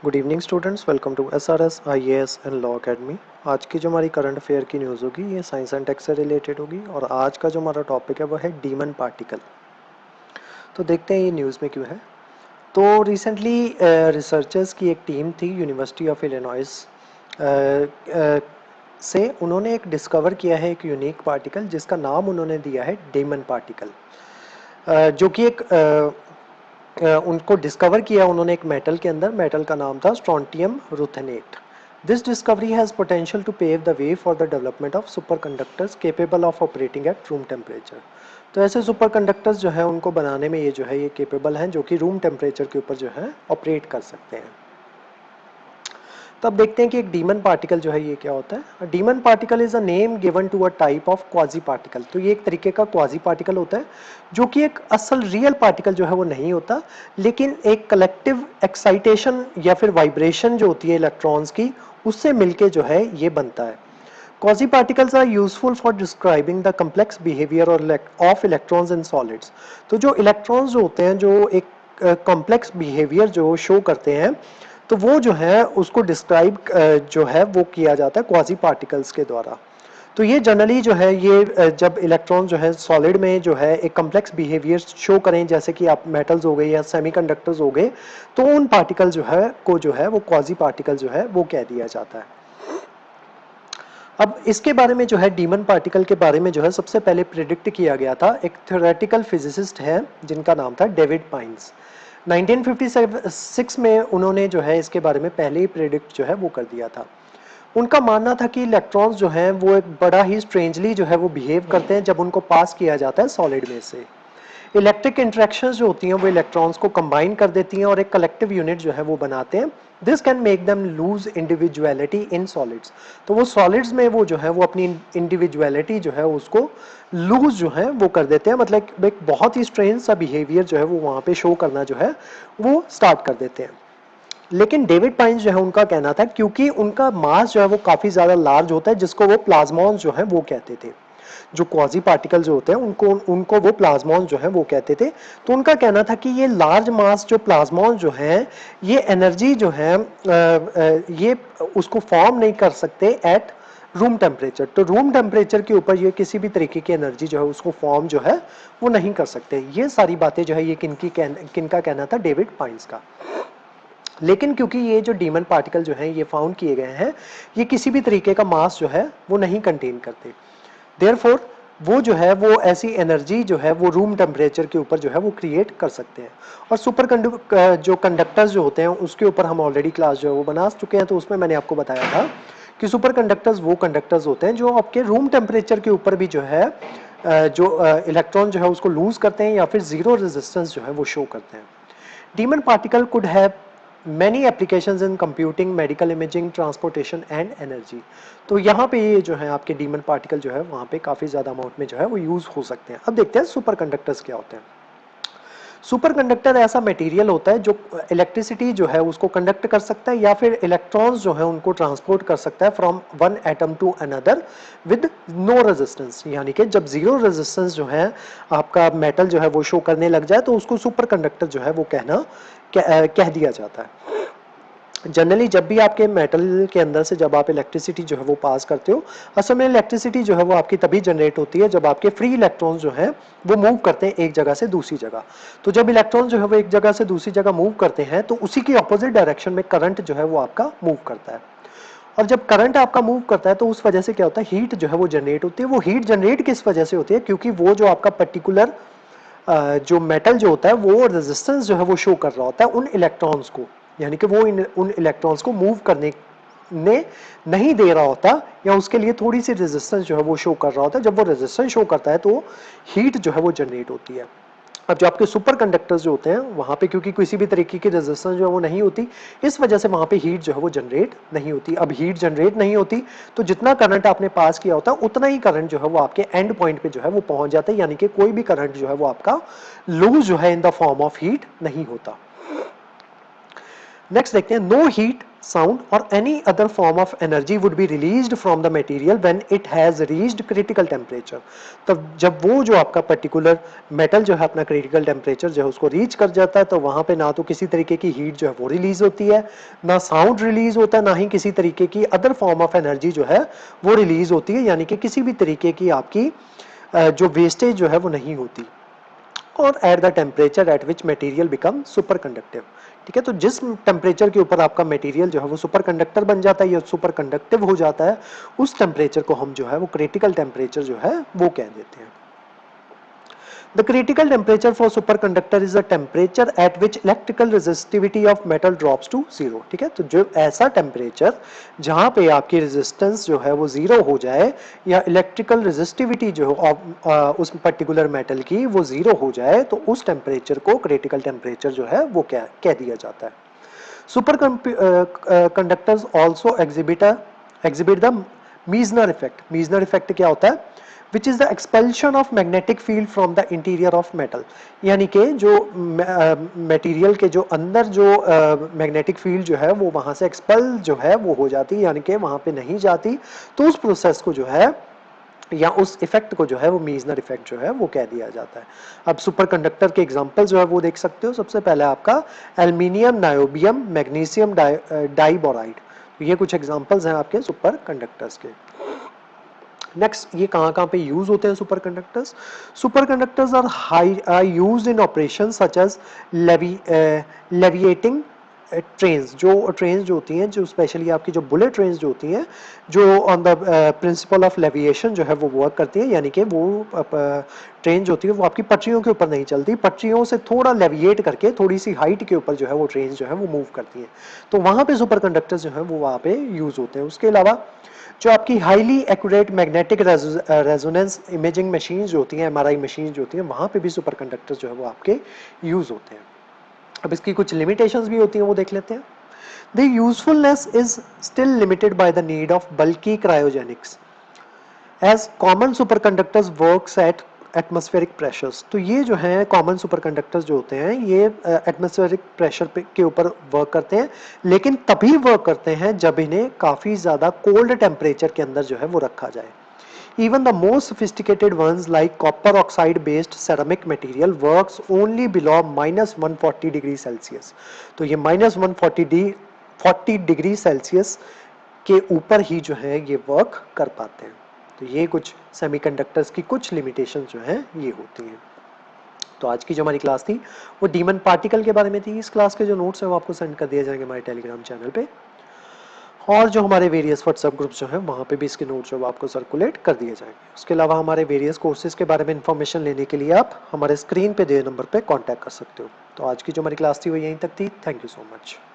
Good evening students, welcome to SRS IAS and law academy. आज की जो हमारी करंट अफेयर की न्यूज़ होगी ये साइंस एंड टेक से रिलेटेड होगी और आज का जो हमारा टॉपिक है वो है डीमन पार्टिकल। तो देखते हैं ये न्यूज़ में क्यों है। तो रिसेंटली रिसर्चर्स की एक टीम थी यूनिवर्सिटी ऑफ इलिनॉइस से, उन्होंने एक डिस्कवर किया है एक यूनिक पार्टिकल जिसका नाम उन्होंने दिया है डीमन पार्टिकल, जो कि एक उनको डिस्कवर किया उन्होंने एक मेटल के अंदर। मेटल का नाम था strontium ruthenate. This discovery has potential to pave the way for the development of superconductors capable of operating at room temperature. तो ऐसे सुपर कंडक्टर्स जो है उनको बनाने में ये जो है ये केपेबल हैं, जो कि रूम टेम्परेचर के ऊपर जो है ऑपरेट कर सकते हैं। तो अब देखते हैं कि एक डीमन पार्टिकल जो है ये क्या होता है। Demon particle is a name given to a type of quasi particle. तो ये एक तरीके का क्वाजी पार्टिकल होता है जो कि एक असल रियल पार्टिकल जो है वो नहीं होता, लेकिन एक कलेक्टिव एक्साइटेशन या फिर वाइब्रेशन जो होती है इलेक्ट्रॉन्स की, उससे मिलके जो है ये बनता है। Quasi particles are useful for describing the complex behaviour of electrons in solids. तो जो इलेक्ट्रॉन्स जो होते हैं, जो एक कॉम्प्लेक्स बिहेवियर जो शो करते हैं, तो वो जो है उसको डिस्क्राइब जो है वो किया जाता है क्वाजी पार्टिकल्स के द्वारा। तो ये जनरली जो है ये जब इलेक्ट्रॉन जो है सॉलिड में जो है एक कम्प्लेक्स बिहेवियर शो करें, जैसे कि आप मेटल्स हो गए या सेमीकंडक्टर्स हो गए, तो उन पार्टिकल जो है को जो है वो क्वाजी पार्टिकल जो है वो कह दिया जाता है। अब इसके बारे में जो है डीमन पार्टिकल के बारे में जो है सबसे पहले प्रिडिक्ट किया गया था, एक थ्योरेटिकल फिजिसिस्ट है जिनका नाम था डेविड पाइंस। 1956 में उन्होंने जो है इसके बारे में पहले ही प्रिडिक्ट जो है वो कर दिया था। उनका मानना था कि इलेक्ट्रॉन्स जो हैं वो एक बड़ा ही स्ट्रेंजली जो है वो बिहेव करते हैं जब उनको पास किया जाता है सॉलिड में से। इलेक्ट्रिक इंटरेक्शंस जो होती हैं वो इलेक्ट्रॉन्स को कंबाइन कर देती हैं और एक कलेक्टिव यूनिट जो है वो बनाते हैं। This can make them lose individuality in solids. तो वो सॉलिड्स में वो जो है वो अपनी इंडिविजुअलिटी जो है उसको लूज जो है वो कर देते हैं, मतलब एक बहुत ही स्ट्रेंज सा बिहेवियर जो है वो वहाँ पे शो करना जो है वो स्टार्ट कर देते हैं। लेकिन डेविड पाइंस जो है उनका कहना था, क्योंकि उनका मास जो है वो काफ़ी ज़्यादा लार्ज होता है, जिसको वो प्लाज्मॉन्स जो है वो कहते थे। जो क्वाजी पार्टिकल जो होते हैं उनको उनको वो प्लाज्मॉन्स जो है वो कहते थे। तो उनका कहना था कि ये लार्ज मास जो प्लाज्मॉन्स जो हैं, ये एनर्जी जो है ये उसको फॉर्म नहीं कर सकते एट रूम टेम्परेचर। तो रूम टेम्परेचर के ऊपर ये किसी भी तरीके की एनर्जी जो है उसको फॉर्म जो है वो नहीं कर सकते। ये सारी बातें जो है ये किनका कहना था, डेविड पाइंस का। लेकिन क्योंकि ये जो डीमन पार्टिकल जो हैं ये फाउंड किए गए हैं, ये किसी भी तरीके का मास जो है वो नहीं कंटेन करते, देयरफॉर वो जो है वो ऐसी एनर्जी जो है वो रूम टेम्परेचर के ऊपर जो है वो क्रिएट कर सकते हैं। और जो कंडक्टर्स जो होते हैं उसके ऊपर हम ऑलरेडी क्लास जो है वो बना चुके हैं। तो उसमें मैंने आपको बताया था कि सुपर कंडक्टर्स वो कंडक्टर्स होते हैं जो आपके रूम टेम्परेचर के ऊपर भी जो है जो इलेक्ट्रॉन जो है उसको लूज करते हैं या फिर जीरो रेजिस्टेंस जो है वो शो करते हैं। Demon particle could have many applications in computing, medical imaging, transportation and energy। तो यहाँ पे ये जो है आपके डीमन पार्टिकल जो है वहाँ पे काफ़ी ज़्यादा अमाउंट में जो है वो यूज़ हो सकते हैं। अब देखते हैं सुपर कंडक्टर्स क्या होते हैं। सुपर कंडक्टर ऐसा मटेरियल होता है जो इलेक्ट्रिसिटी जो है उसको कंडक्ट कर सकता है या फिर इलेक्ट्रॉन्स जो है उनको ट्रांसपोर्ट कर सकता है from one atom to another with no resistance. यानी कि जब जीरो रेजिस्टेंस जो है आपका मेटल जो है वो शो करने लग जाए तो उसको सुपर कंडक्टर जो है वो कह दिया जाता है। जनरली जब भी आपके मेटल के अंदर से जब आप इलेक्ट्रिसिटी जो है वो पास करते हो, असल में इलेक्ट्रिसिटी जो है वो आपकी तभी जनरेट होती है जब आपके फ्री इलेक्ट्रॉन्स जो हैं वो मूव करते हैं एक जगह से दूसरी जगह। तो जब इलेक्ट्रॉन जो है वो एक जगह से दूसरी जगह मूव करते हैं तो उसी की अपोजिट डायरेक्शन में करंट जो है वो आपका मूव करता है। और जब करंट आपका मूव करता है तो उस वजह से क्या होता है, हीट जो है वो जनरेट होती है। वो हीट जनरेट किस वजह से होती है, क्योंकि वो जो आपका पर्टिकुलर जो मेटल जो होता है वो रेजिस्टेंस जो है वो शो कर रहा होता है उन इलेक्ट्रॉन्स को, यानी कि वो उन इलेक्ट्रॉन्स को मूव करने ने नहीं दे रहा होता या उसके लिए थोड़ी सी रेजिस्टेंस जो है वो शो कर रहा होता है। जब वो रेजिस्टेंस शो करता है तो हीट जो है वो जनरेट होती है। अब जो आपके सुपर कंडक्टर्स जो होते हैं वहां पे क्योंकि किसी भी तरीके की रेजिस्टेंस जो है वो नहीं होती, इस वजह से वहां पे हीट जो है वो जनरेट नहीं होती। अब हीट जनरेट नहीं होती तो जितना करंट आपने पास किया होता है उतना ही करंट जो है वो आपके एंड पॉइंट पे जो है वो पहुंच जाता है, यानी कि कोई भी करंट जो है वो आपका लूज जो है in the form of heat नहीं होता। नेक्स्ट देखते हैं, no heat sound or any other form of energy would be released from the material when it has reached critical temperature। तब जब वो जो आपका पर्टिकुलर मेटल जो है अपना क्रिटिकल टेम्परेचर जो है उसको रीच कर जाता है, तो वहां पे ना तो किसी तरीके की हीट जो है वो रिलीज होती है, ना साउंड रिलीज होता है, ना ही किसी तरीके की अदर फॉर्म ऑफ एनर्जी जो है वो रिलीज होती है, यानी कि किसी भी तरीके की आपकी जो वेस्टेज जो है वो नहीं होती। और at the temperature at which material become super conductive. ठीक है, तो जिस टेम्परेचर के ऊपर आपका मटेरियल जो है वो सुपर कंडक्टर बन जाता है या सुपर कंडक्टिव हो जाता है, उस टेम्परेचर को हम जो है वो क्रिटिकल टेम्परेचर जो है वो कह देते हैं। The critical temperature for superconductor is the temperature at which electrical resistivity of metal drops to zero। ठीक है, तो जो ऐसा टेम्परेचर जहां पे आपकी रेजिस्टेंस जो है वो जीरो हो जाए या इलेक्ट्रिकल रेजिस्टिविटी जो उस पर्टिकुलर मेटल की वो जीरो हो जाए, तो उस टेम्परेचर को क्रिटिकल टेम्परेचर जो है वो क्या कह दिया जाता है। Super conductors also exhibit the Meissner effect. Meissner effect क्या होता है? Which is the expulsion of magnetic field from the interior of metal. यानी कि जो मटेरियल के जो अंदर जो मैग्नेटिक फील्ड जो है वो वहां से एक्सपल जो है वो हो जाती है, यानी कि वहां पे नहीं जाती, तो उस प्रोसेस को जो है या उस इफेक्ट को जो है वो मीजनर इफेक्ट जो है वो कह दिया जाता है। अब सुपर कंडक्टर के एग्जांपल जो है वो देख सकते हो। सबसे पहले आपका एल्युमिनियम, नायोबियम, मैग्नीशियम डाइबोराइड, ये कुछ एग्जांपल्स हैं आपके सुपर कंडक्टर्स के। नेक्स्ट, ये कहाँ कहाँ पे यूज होते हैं superconductors? Superconductors are used in operation such as levitating trains. जो ट्रेन्स जो होती हैं, जो स्पेशली आपकी जो बुलेट ट्रेन्स जो होती हैं, जो ऑन द प्रिंसिपल ऑफ लेविएशन जो है वो वर्क करती है, यानी कि वो ट्रेन जो होती है वो आपकी पटरियों के ऊपर नहीं चलती, पटरियों से थोड़ा लेविएट करके थोड़ी सी हाइट के ऊपर जो है वो ट्रेन जो है वो मूव करती हैं, तो वहाँ पे सुपर कंडक्टर्स जो है वो वहाँ पे यूज होते हैं। उसके अलावा जो आपकी highly accurate magnetic resonance imaging machine जो होती हैं, एमआरआई मशीन जो होती हैं, वहाँ पे भी सुपर कंडक्टर्स जो है वो आपके यूज होते हैं। अब इसकी कुछ लिमिटेशंस भी होती हैं, वो देख लेते हैं। The usefulness is still limited by the need of bulky cryogenics as common superconductors works at atmospheric pressures. तो ये जो है कॉमन सुपरकंडक्टर्स जो होते हैं ये एटमॉस्फेरिक प्रेशर के ऊपर वर्क करते हैं, लेकिन तभी वर्क करते हैं जब इन्हें काफ़ी ज़्यादा कोल्ड टेम्परेचर के अंदर जो है वो रखा जाए। Even the most sophisticated ones like copper oxide based ceramic material works only below -140 degree Celsius. तो ये -140 डिग्री सेल्सियस के ऊपर ही जो है ये वर्क कर पाते हैं। तो ये कुछ सेमीकंडक्टर्स की कुछ लिमिटेशंस जो हैं ये होती हैं। तो आज की जो हमारी क्लास थी वो डीमन पार्टिकल के बारे में थी। इस क्लास के जो नोट्स हैं वो आपको सेंड कर दिए जाएंगे हमारे टेलीग्राम चैनल पे, और जो हमारे वेरियस व्हाट्सएप ग्रुप्स जो हैं वहाँ पे भी इसके नोट्स जो आपको सर्कुलेट कर दिए जाएंगे। उसके अलावा हमारे वेरियस कोर्सेज के बारे में इन्फॉर्मेशन लेने के लिए आप हमारे स्क्रीन पे दिए नंबर पे कांटेक्ट कर सकते हो। तो आज की जो हमारी क्लास थी वो यहीं तक थी। Thank you so much.